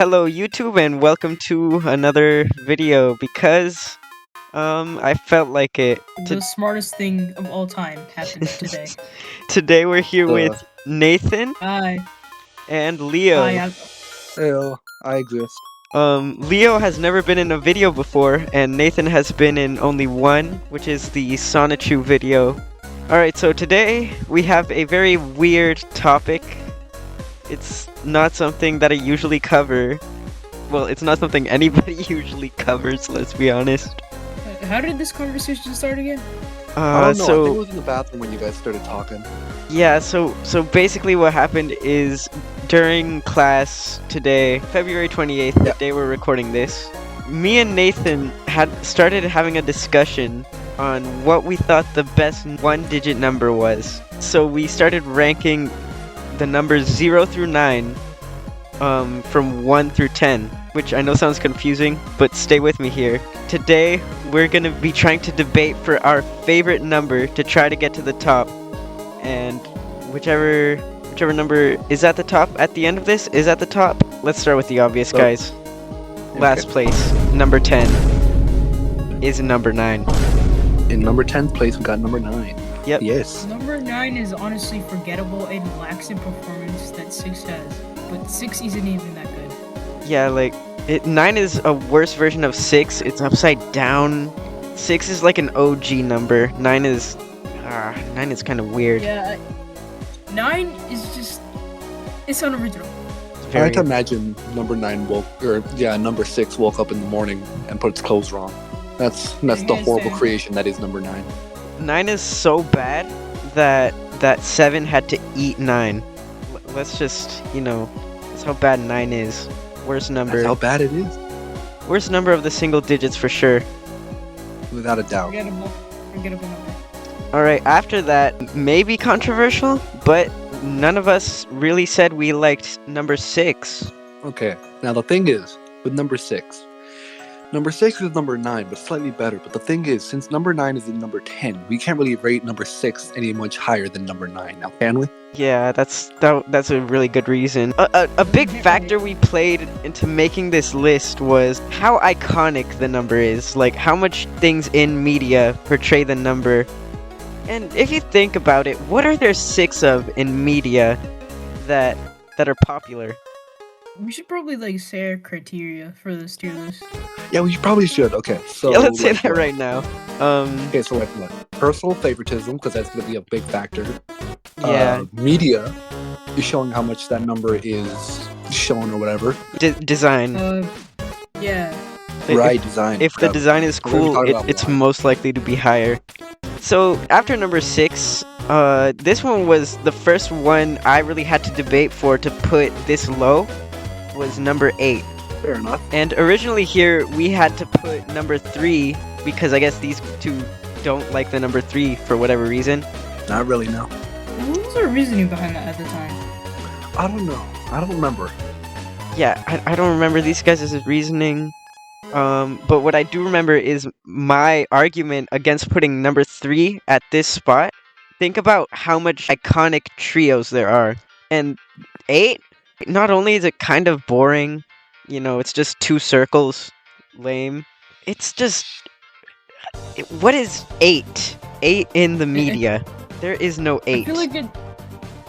Hello YouTube and welcome to another video because I felt like it. The smartest thing of all time happened today. Today we're here Uh, with Nathan Hi. and Leo. Hi. I exist. Leo has never been in a video before and Nathan has been in only one, which is the Sonichu video. Alright, so today we have a very weird topic. It's not something that I usually cover. Well, it's not something anybody usually covers, let's be honest. How did this conversation start again? I don't know. I think it So was in the bathroom when you guys started talking. yeah, so basically what happened is during class today, February 28th, the Yeah. day we're recording this, me and Nathan had started having a discussion on what we thought the best one-digit number was. So we started ranking the numbers 0 through 9 from 1 through 10, which I know sounds confusing, but stay with me here. Today, we're going to be trying to debate for our favorite number to try to get to the top, and whichever number is at the top at the end of this is at the top. Let's start with the obvious, Oh. guys. Last place, number 10, is number 9. In number 10th place, we got number 9. Yep. Yes. Number 9 is honestly forgettable and lacks in performance that 6 has. But 6 isn't even that good. Yeah, like 9 is a worse version of 6. It's upside down. 6 is like an OG number. 9 is kind of weird. Yeah, 9 is just... It's unoriginal. I like to imagine number 6 woke up in the morning and put its clothes wrong. That's the Yes, horrible yeah. creation that is number 9. 9 is so bad that 7 had to eat 9. Let's just, that's how bad 9 is. Worst number. That's how bad it is, Worst number of the single digits for sure. without a doubt. Forgettable number. Alright, after that, maybe controversial, but none of us really said we liked number 6. Okay. Now the thing is, with number 6 is number 9, but slightly better. But the thing is, since number 9 is in number 10, we can't really rate number 6 any much higher than number 9. Now, can we? Yeah, that's a really good reason. A big factor we played into making this list was how iconic the number is, like how much things in media portray the number. And if you think about it, what are there 6 of in media that are popular? We should probably say our criteria for this tier list. Yeah, we probably should. Okay, so Yeah, let's say like that what? right now. Okay, so like what? Personal favoritism, because that's going to be a big factor. Yeah. Media is showing how much that number is shown or whatever. Design. Yeah. Right, design. If the design is We're gonna cool, talk about it's why. most likely to be higher. So after number 6, this one was the first one I really had to debate for to put this low, was number 8. Fair enough. And originally here we had to put number 3 because I guess these two don't like the number 3 for whatever reason. Not really, no. What was our reasoning behind that at the time? I don't know. I don't remember. Yeah, I don't remember these guys' reasoning. But what I do remember is my argument against putting number 3 at this spot. Think about how much iconic trios there are. And 8, not only is it kind of boring, it's just 2 circles, lame. It's just... What is 8? 8 in the media. There is no 8.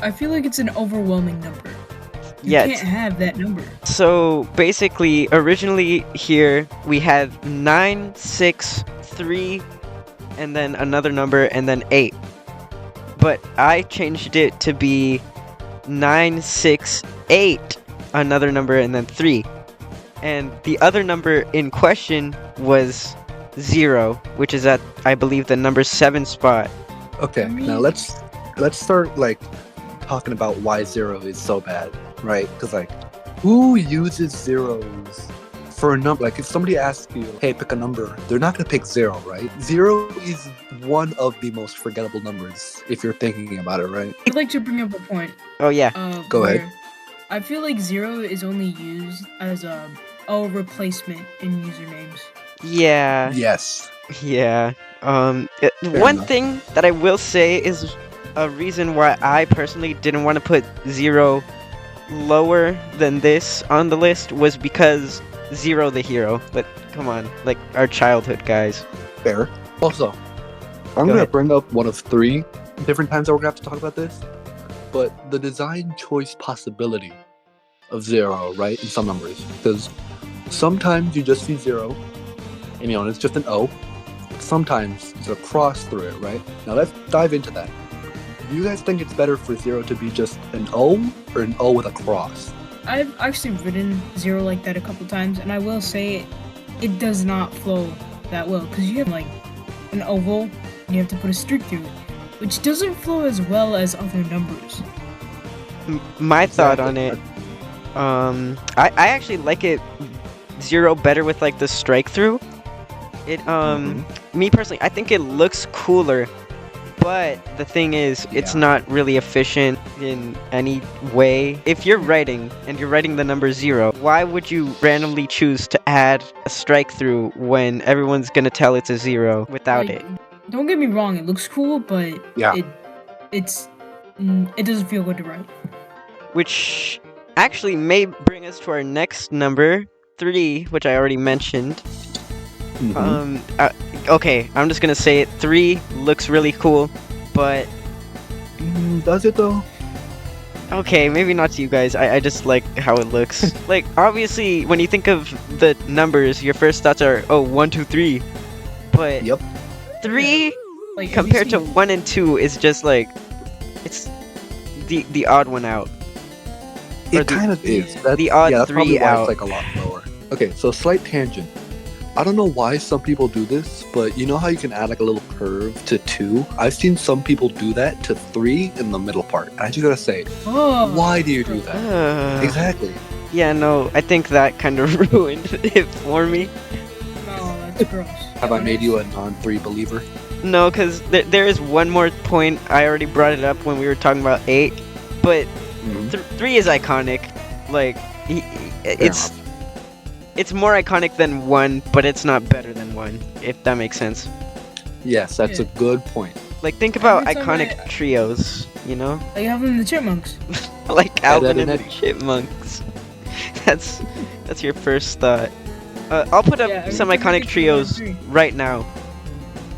I feel like it's an overwhelming number. You Yeah, can't have that number. So basically, originally here we had 9, 6, 3, and then another number, and then 8. But I changed it to be 9, 6, 8, another number, and then 3. And the other number in question was 0, which is at, I believe, the number 7 spot. Okay, now let's start talking about why 0 is so bad, right? Because who uses zeros for a number? Like if somebody asks you, "Hey, pick a number," they're not gonna pick 0, right? 0 is one of the most forgettable numbers if you're thinking about it, right? I'd like to bring up a point. Oh yeah, Go ahead. where I feel like 0 is only used as a replacement in usernames. yeah, Yes. yeah. One enough. thing that I will say is a reason why I personally didn't want to put 0 lower than this on the list was because Zero the hero. But come on, like our childhood guys. Fair. Also, I'm Go gonna ahead. bring up one of 3 different times that we're gonna have to talk about this. But the design choice possibility of 0, right, in some numbers, because sometimes you just see 0, and it's just an O. Sometimes there's a cross through it, right? Now let's dive into that. Do you guys think it's better for 0 to be just an O or an O with a cross? I've actually written 0 like that a couple times, and I will say it does not flow that well because you have like an oval and you have to put a streak through it, which doesn't flow as well as other numbers. My thought on Exactly. it, I actually like it 0 better with like the strike through. It me personally, I think it looks cooler, but the thing is, it's Yeah. not really efficient in any way. If you're writing and you're writing the number 0, why would you randomly choose to add a strike through when everyone's gonna tell it's a 0 without Like, it? don't get me wrong, it looks cool, but Yeah. it doesn't feel good to write. Which actually may bring us to our next number, 3, which I already mentioned. Mhm. Okay, I'm just gonna say it. 3 looks really cool, but Does it though? okay, maybe not to you guys. I just like how it looks. Like, obviously, when you think of the numbers, your first thoughts are, oh, 1, 2, 3. But Yep. 3 Like, have you compared to seen- 1 and 2 is just like, it's the odd one out. Or It kind of is. yeah. That's, The odd that's probably 3 why out. it's like a lot lower. Okay, so slight tangent. I don't know why some people do this, but you know how you can add like a little curve to 2? I've seen some people do that to 3 in the middle part. And I just gotta say, Oh, why do you do that? Exactly. Yeah, no, I think that kind of ruined it for me. no, that's gross. Have I made you a non-3 believer? No, because there is one more point. I already brought it up when we were talking about 8, but 3 is iconic. Like, it's more iconic than 1, but it's not better than 1, if that makes sense. Yes, that's a Yeah. good point. Like, think about Every time iconic trios, you know? Like having the chipmunks. Like Alvin and and the Eddie. Chipmunks. That's your first thought. I'll put up Yeah, every some time I iconic think trios about 3. right now.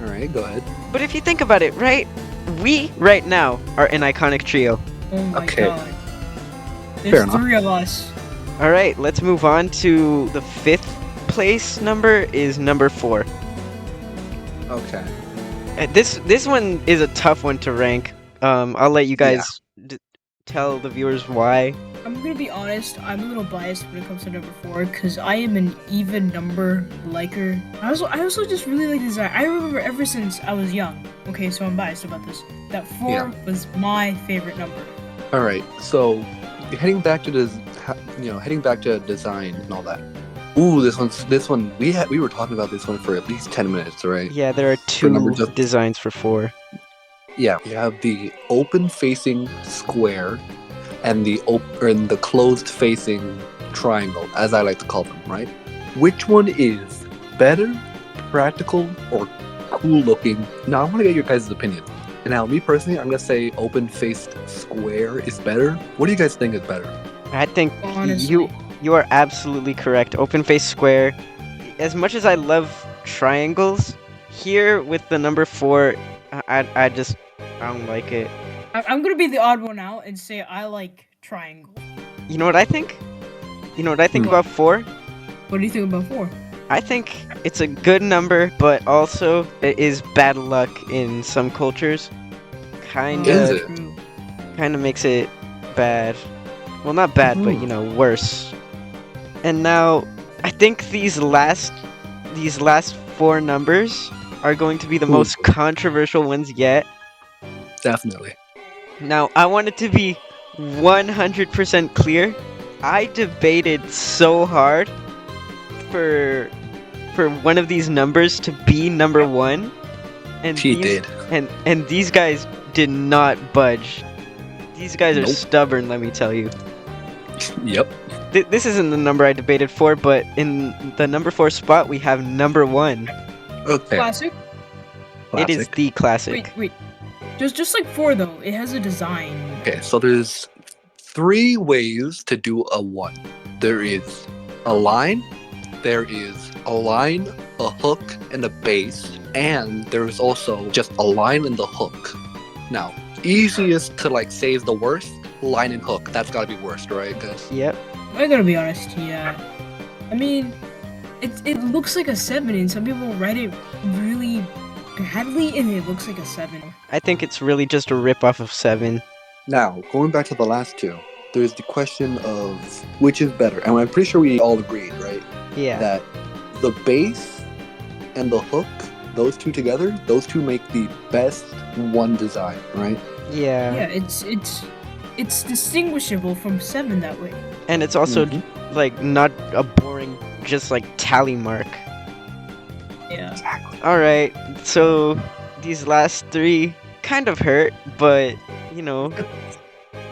All right, go ahead. But if you think about it, right? We, right now, are an iconic trio. Oh my Okay. god. Fair There's enough. 3 of us. Alright, let's move on to the 5th place number is number 4. Okay. This one is a tough one to rank. I'll let you guys tell the viewers why. I'm gonna be honest, I'm a little biased when it comes to number 4 because I am an even number liker. I also just really like design. I remember ever since I was young. Okay, so I'm biased about this. That 4 Yeah. was my favorite number. All right. So, heading back to design and all that. Ooh, this one we were talking about this one for at least 10 minutes, right? Yeah, there are number 2 just- designs for 4. Yeah, you have the open-facing square and the closed-facing triangle, as I like to call them, right? Which one is better, practical, or cool-looking? Now, I want to get your guys' opinion. And now, me personally, I'm gonna say open-faced square is better. What do you guys think is better? I think Honestly. you are absolutely correct. Open face square. As much as I love triangles, here with the number 4, I don't like it. I'm gonna be the odd one out and say I like triangle. You know what I think? You know what I think Hmm. about 4? What do you think about 4? I think it's a good number, but also it is bad luck in some cultures. Is Kinda, it? True. kinda makes it bad. Well, not bad, but worse. And now, I think these last 4 numbers are going to be the Ooh. most controversial ones yet. Definitely. Now, I want it to be 100% clear. I debated so hard for one of these numbers to be number 1, and She these, did. and these guys did not budge. These guys are Nope. stubborn, let me tell you. Yep. This isn't the number I debated for, but in the number 4 spot, we have number 1. Okay. Classic. It is Classic. the classic. Wait. Just like 4 though, it has a design. Okay, so there's three ways to do a 1. There is a line, there is a line, a hook, and a base, and there's also just a line and the hook. Now, easiest to like say is the worst, line and hook. That's gotta be worst, right, guys? Yep. I gotta be honest, yeah. I mean, it looks like a 7, and some people write it really badly, and it looks like a 7. I think it's really just a rip-off of 7. Now, going back to the last two, there's the question of which is better, and I'm pretty sure we all agreed, right? Yeah. That the base and the hook, those two together, those two make the best one design, right? Yeah. Yeah, it's distinguishable from 7 that way. And it's also Mhm. like not a boring just like tally mark. Yeah. Exactly. All right. So these last 3 kind of hurt, but you know,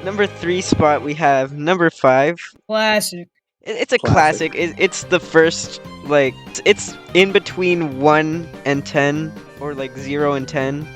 number 3 spot we have number 5. Classic. It's a classic. Classic. It's the first, like, it's in between 1 and 10, or like 0 and 10.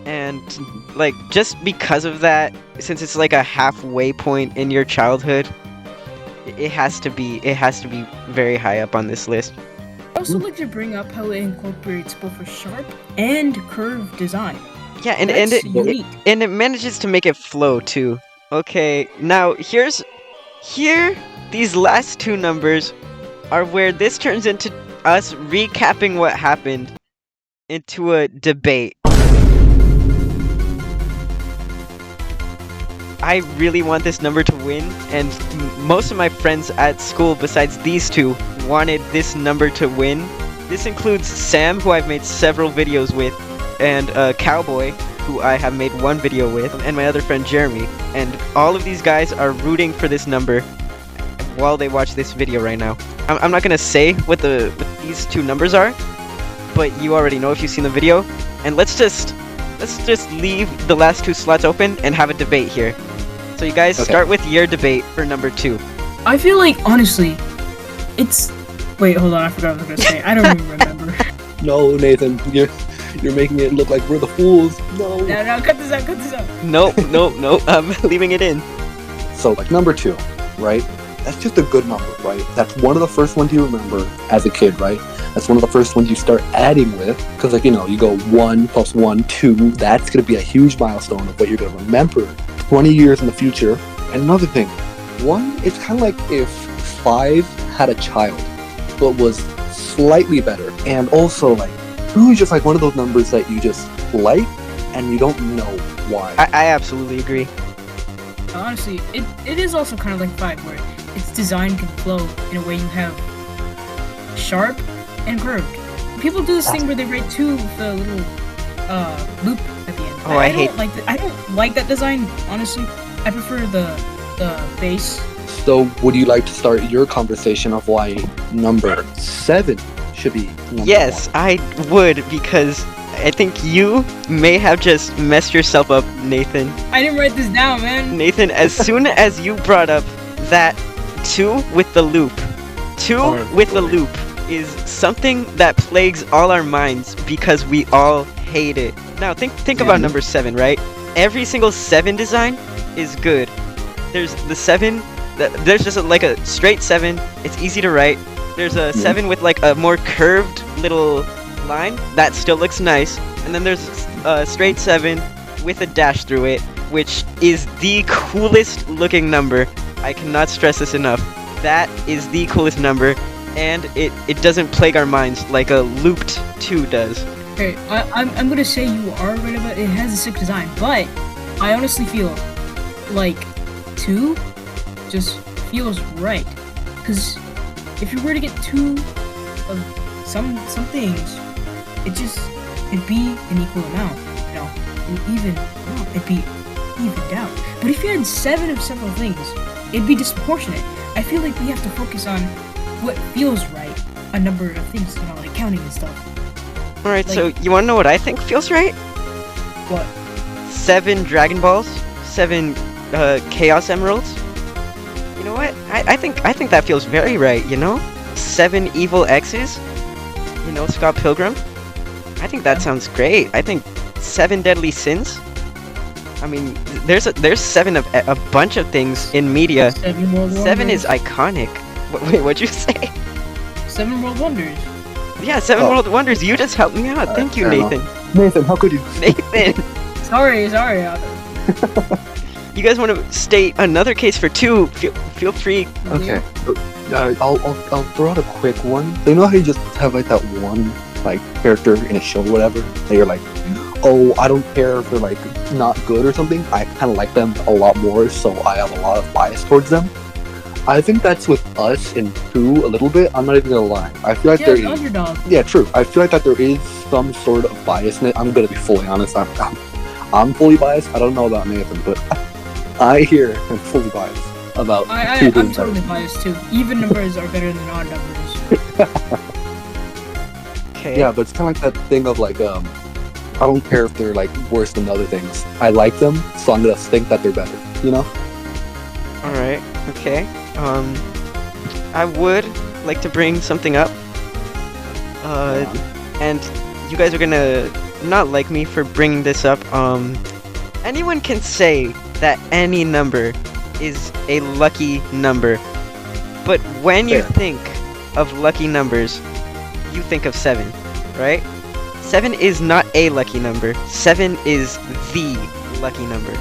And, like, just because of that, since it's like a halfway point in your childhood, it has to be very high up on this list. I also like to bring up how it incorporates both a sharp and curved design. Yeah, and That's it unique. and it manages to make it flow too. Okay, now here these last 2 numbers are where this turns into us recapping what happened into a debate. I really want this number to win, and most of my friends at school, besides these 2, wanted this number to win. This includes Sam, who I've made several videos with, and Cowboy, who I have made 1 video with, and my other friend Jeremy. And all of these guys are rooting for this number while they watch this video right now. I'm not gonna say what these 2 numbers are, but you already know if you've seen the video. And let's just leave the last 2 slots open and have a debate here. So you guys Okay. start with your debate for number 2. I feel like, honestly, it's... Wait, hold on, I forgot what I was gonna say. I don't even remember. No, Nathan, you're making it look like we're the fools. No. No, cut this out. No, I'm leaving it in. So like number 2, right? That's just a good number, right? That's one of the first ones you remember as a kid, right? That's one of the first ones you start adding with, because like, you know, you go 1 plus 1, 2. That's gonna be a huge milestone of what you're gonna remember 20 years in the future. And another thing, 1, it's kind of like if 5 had a child, but was slightly better. And also like 2 is just like one of those numbers that you just like and you don't know why. I absolutely agree. Honestly, it is also kind of like 5, where its design can flow in a way you have sharp and curved. People do this thing where they write 2 with a little loop at the end. Oh, I hate- don't like that. I don't like that design, honestly. I prefer the base. So would you like to start your conversation of why number 7 should be number Yes, I would, because I think you may have just messed yourself up, Nathan. I didn't write this down, man. Nathan, as soon as you brought up that 2 with the loop, 2 Oh, with the boy. loop is something that plagues all our minds because we all hate it. Now think about number 7, right? Every single 7 design is good. There's the 7, there's just like a straight 7, it's easy to write. There's a 7 with like a more curved little line, that still looks nice. And then there's a straight 7 with a dash through it, which is the coolest looking number. I cannot stress this enough. That is the coolest number, and it doesn't plague our minds like a looped 2 does. Okay, I'm gonna say you are right about it. It has a sick design, but I honestly feel like 2 just feels right. Because if you were to get 2 of some things, it'd be an equal amount, you know, an even amount. It'd be evened out. But if you had 7 of several things, it'd be disproportionate. I feel like we have to focus on what feels right, a number of things, you know, like counting and stuff. Alright, Like- so you wanna know what I think feels right? What? 7 Dragon Balls, 7 Chaos Emeralds. You know what? I think that feels very right, you know? 7 Evil X's, you know, Scott Pilgrim. I think that sounds great. I think 7 Deadly Sins. I mean, there's 7 of a bunch of things in media. 7 world 7 wonders. is iconic. Wait, what'd you say? 7 world wonders. Yeah, 7 Oh. world wonders. You just helped me out. Thank you, fair enough. Nathan. Nathan, how could you? Nathan, Sorry. you guys want to state another case for 2? Feel free. Okay, I'll throw out a quick one. So you know how you just have like that one like character in a show or whatever that you're like, oh, I don't care if they're like not good or something. I kind of like them a lot more, so I have a lot of bias towards them. I think that's with us in 2 a little bit. I'm not even gonna lie. I feel like Yeah, there the is. underdog. Yeah, true. I feel like that there is some sort of bias in it. I'm gonna be fully honest. I'm fully biased. I don't know about Nathan, but I here am fully biased about two I'm things. totally biased too. Even numbers are better than odd numbers. Okay. Yeah, but it's kind of like that thing of like, I don't care if they're like worse than other things. I like them, so I'm gonna think that they're better. You know? All right. Okay. I would like to bring something up. And you guys are gonna not like me for bringing this up. Anyone can say that any number is a lucky number, but when you Fair. think of lucky numbers, you think of 7, right? 7 is not a lucky number. 7 is the lucky number.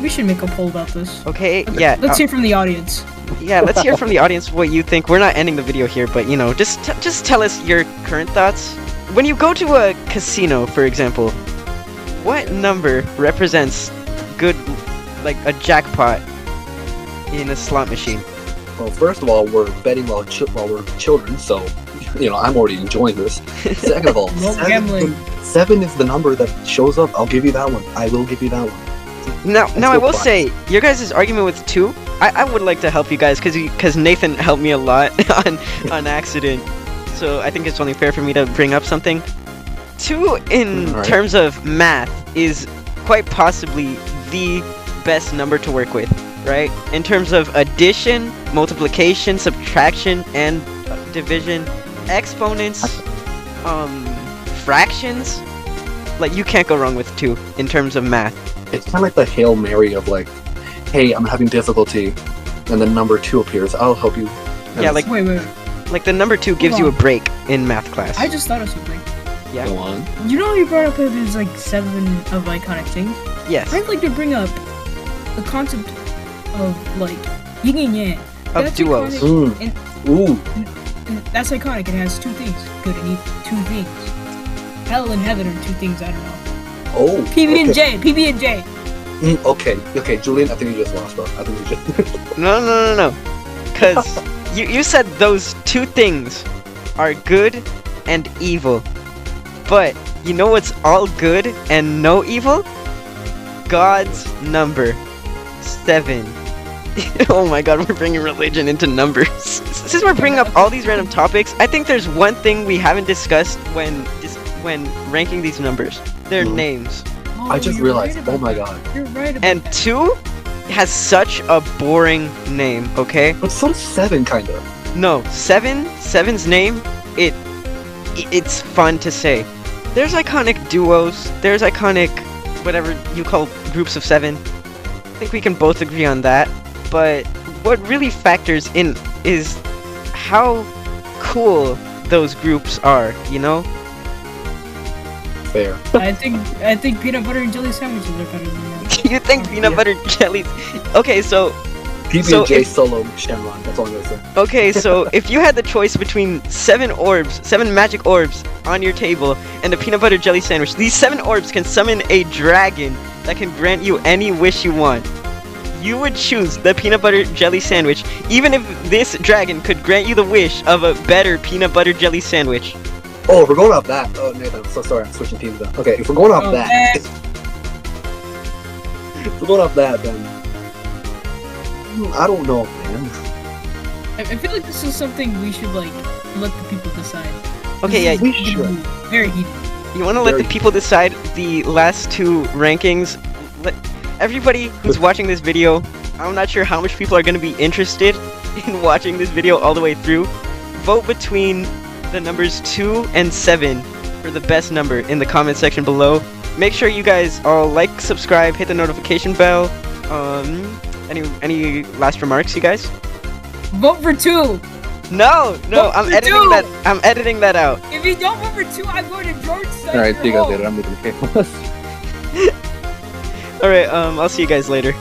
We should make a poll about this. Okay? Yeah. Let's hear from the audience. Yeah, let's hear from the audience what you think. We're not ending the video here, but you know, just tell us your current thoughts. When you go to a casino, for example, what number represents good, like a jackpot in a slot machine? Well, first of all, we're betting while we're children, so you know I'm already enjoying this. Second of all, No gambling. 7 is the number that shows up. I'll give you that one. I will give you that one. Now I still will fine. say, your guys' argument with 2, I would like to help you guys because Nathan helped me a lot on accident. So I think it's only fair for me to bring up something. 2 in Alright. terms of math is quite possibly the best number to work with, right? In terms of addition, multiplication, subtraction, and division, exponents, fractions, like you can't go wrong with 2 in terms of math. It's kind of like the Hail Mary of like, hey, I'm having difficulty, and then number 2 appears. I'll help you. And Yeah, it's- like Wait. like the number 2 gives you a break in math class. I just thought of something. Yeah. Go on. You know how you brought up that there's like 7 of iconic things? Yes. I'd like to bring up the concept of like yin and yang. Of That's duos. iconic, Ooh. and that's iconic. It has 2 things, good and evil. 2 things. Hell and heaven are 2 things. I don't know. Oh. PB and okay. J. PB and J. Okay, Julian, I think you just lost, bro. I think you just. No. Because you said those 2 things are good and evil. But you know what's all good and no evil? God's number 7. Oh my god, we're bringing religion into numbers. Since we're bringing up all these random topics, I think there's one thing we haven't discussed when ranking these numbers. Their Mhm. names. Oh, I just you're realized. right Oh about my that. god. You're right about And that. 2 has such a boring name, okay? But so does 7, kind of. No, 7's name, it's fun to say. There's iconic duos, there's iconic whatever you call groups of 7. I think we can both agree on that. But what really factors in is how cool those groups are, you know? Fair. I think peanut butter and jelly sandwiches are better than that. You think peanut Yeah. butter jellies? Okay, so PB&J if- solo Shenron. That's all I'm gonna say. Okay, so if you had the choice between 7 magic orbs on your table, and a peanut butter jelly sandwich, these 7 orbs can summon a dragon that can grant you any wish you want. You would choose the peanut butter jelly sandwich, even if this dragon could grant you the wish of a better peanut butter jelly sandwich. Oh, if we're going off that. Oh, Nathan, I'm so sorry. I'm switching teams now. Okay, if we're going off Oh, that. man. If we're going off that, then. I don't know, man. I feel like this is something we should like let the people decide. Okay, yeah, We This is should. getting very heated. you want to let the Very- people decide the last 2 rankings? Everybody who's watching this video, I'm not sure how much people are going to be interested in watching this video all the way through. Vote between the numbers 2 and 7 for the best number in the comment section below. make sure you guys all like, subscribe, hit the notification bell. Any last remarks, you guys? Vote for 2. No, Vote I'm for editing 2. that. I'm editing that out. If you don't vote for 2, I'm going to George Study. All right, see you guys later. I'm leaving the campus. All right, I'll see you guys later.